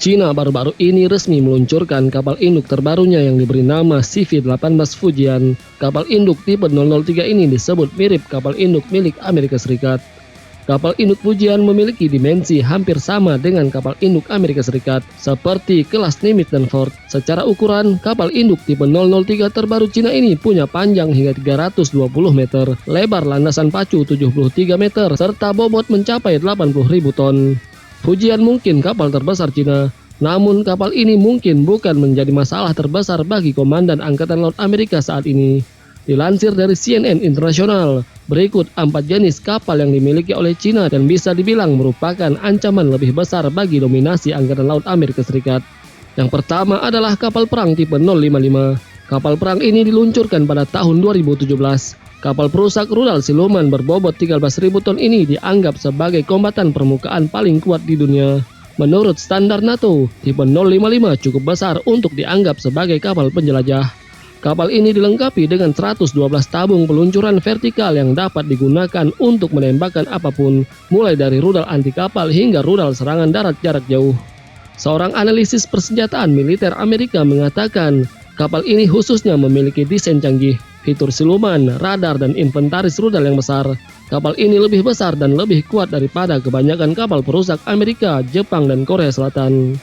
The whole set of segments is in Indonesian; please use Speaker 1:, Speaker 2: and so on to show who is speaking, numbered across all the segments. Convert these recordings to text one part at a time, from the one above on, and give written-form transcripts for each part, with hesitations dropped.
Speaker 1: Cina baru-baru ini resmi meluncurkan kapal induk terbarunya yang diberi nama CV-18 Fujian. Kapal induk tipe 003 ini disebut mirip kapal induk milik Amerika Serikat. Kapal induk Fujian memiliki dimensi hampir sama dengan kapal induk Amerika Serikat, seperti kelas Nimitz dan Ford. Secara ukuran, kapal induk tipe 003 terbaru Cina ini punya panjang hingga 320 meter, lebar landasan pacu 73 meter, serta bobot mencapai 80.000 ton. Fujian mungkin kapal terbesar Cina, namun kapal ini mungkin bukan menjadi masalah terbesar bagi Komandan Angkatan Laut Amerika saat ini. Dilansir dari CNN Internasional, berikut 4 jenis kapal yang dimiliki oleh Cina dan bisa dibilang merupakan ancaman lebih besar bagi dominasi Angkatan Laut Amerika Serikat. Yang pertama adalah kapal perang tipe 055. Kapal perang ini diluncurkan pada tahun 2017. Kapal perusak rudal siluman berbobot 13.000 ton ini dianggap sebagai kombatan permukaan paling kuat di dunia. Menurut standar NATO, tipe 055 cukup besar untuk dianggap sebagai kapal penjelajah. Kapal ini dilengkapi dengan 112 tabung peluncuran vertikal yang dapat digunakan untuk menembakkan apapun, mulai dari rudal anti kapal hingga rudal serangan darat jarak jauh. Seorang analisis persenjataan militer Amerika mengatakan, kapal ini khususnya memiliki desain canggih, fitur siluman, radar, dan inventaris rudal yang besar. Kapal ini lebih besar dan lebih kuat daripada kebanyakan kapal perusak Amerika, Jepang, dan Korea Selatan.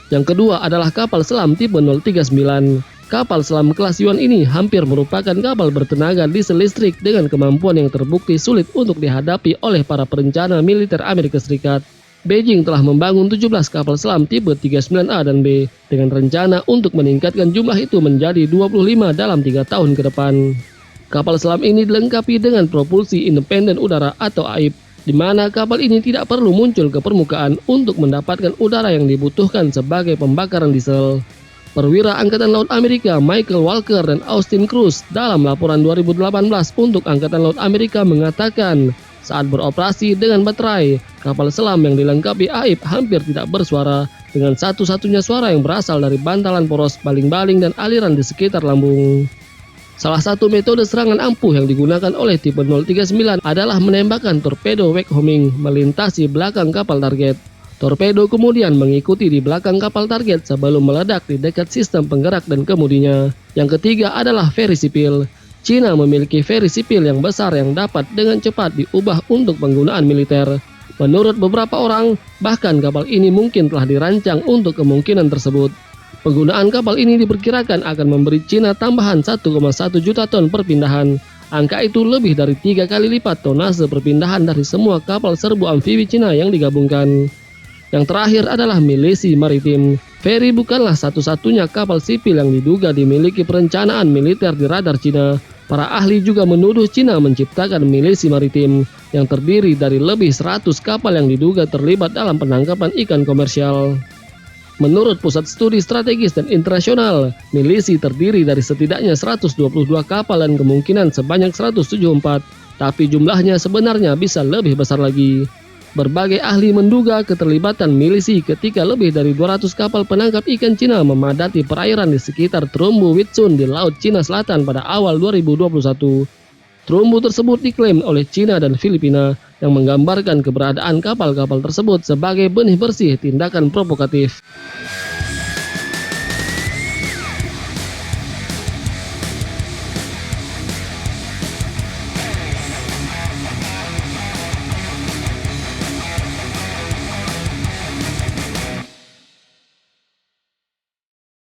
Speaker 1: Yang kedua adalah kapal selam tipe 039. Kapal selam kelas Yuan ini hampir merupakan kapal bertenaga diesel listrik dengan kemampuan yang terbukti sulit untuk dihadapi oleh para perencana militer Amerika Serikat. Beijing telah membangun 17 kapal selam tipe 39A dan B dengan rencana untuk meningkatkan jumlah itu menjadi 25 dalam 3 tahun ke depan. Kapal selam ini dilengkapi dengan propulsi independen udara atau AIP, di mana kapal ini tidak perlu muncul ke permukaan untuk mendapatkan udara yang dibutuhkan sebagai pembakaran diesel. Perwira Angkatan Laut Amerika Michael Walker dan Austin Cruz dalam laporan 2018 untuk Angkatan Laut Amerika mengatakan, saat beroperasi dengan baterai, kapal selam yang dilengkapi AIP hampir tidak bersuara, dengan satu-satunya suara yang berasal dari bantalan poros, baling-baling, dan aliran di sekitar lambung. Salah satu metode serangan ampuh yang digunakan oleh tipe 039 adalah menembakkan torpedo wake homing melintasi belakang kapal target. Torpedo kemudian mengikuti di belakang kapal target sebelum meledak di dekat sistem penggerak dan kemudinya. Yang ketiga adalah ferry sipil. Cina memiliki ferry sipil yang besar yang dapat dengan cepat diubah untuk penggunaan militer. Menurut beberapa orang, bahkan kapal ini mungkin telah dirancang untuk kemungkinan tersebut. Penggunaan kapal ini diperkirakan akan memberi Cina tambahan 1,1 juta ton perpindahan. Angka itu lebih dari 3 kali lipat tonase perpindahan dari semua kapal serbu amfibi Cina yang digabungkan. Yang terakhir adalah milisi maritim. Ferry bukanlah satu-satunya kapal sipil yang diduga dimiliki perencanaan militer di radar Cina. Para ahli juga menuduh Cina menciptakan milisi maritim yang terdiri dari lebih 100 kapal yang diduga terlibat dalam penangkapan ikan komersial. Menurut Pusat Studi Strategis dan Internasional, milisi terdiri dari setidaknya 122 kapal dan kemungkinan sebanyak 174, tapi jumlahnya sebenarnya bisa lebih besar lagi. Berbagai ahli menduga keterlibatan milisi ketika lebih dari 200 kapal penangkap ikan Cina memadati perairan di sekitar terumbu Witsun di Laut Cina Selatan pada awal 2021. Terumbu tersebut diklaim oleh Cina dan Filipina yang menggambarkan keberadaan kapal-kapal tersebut sebagai benih bersih tindakan provokatif.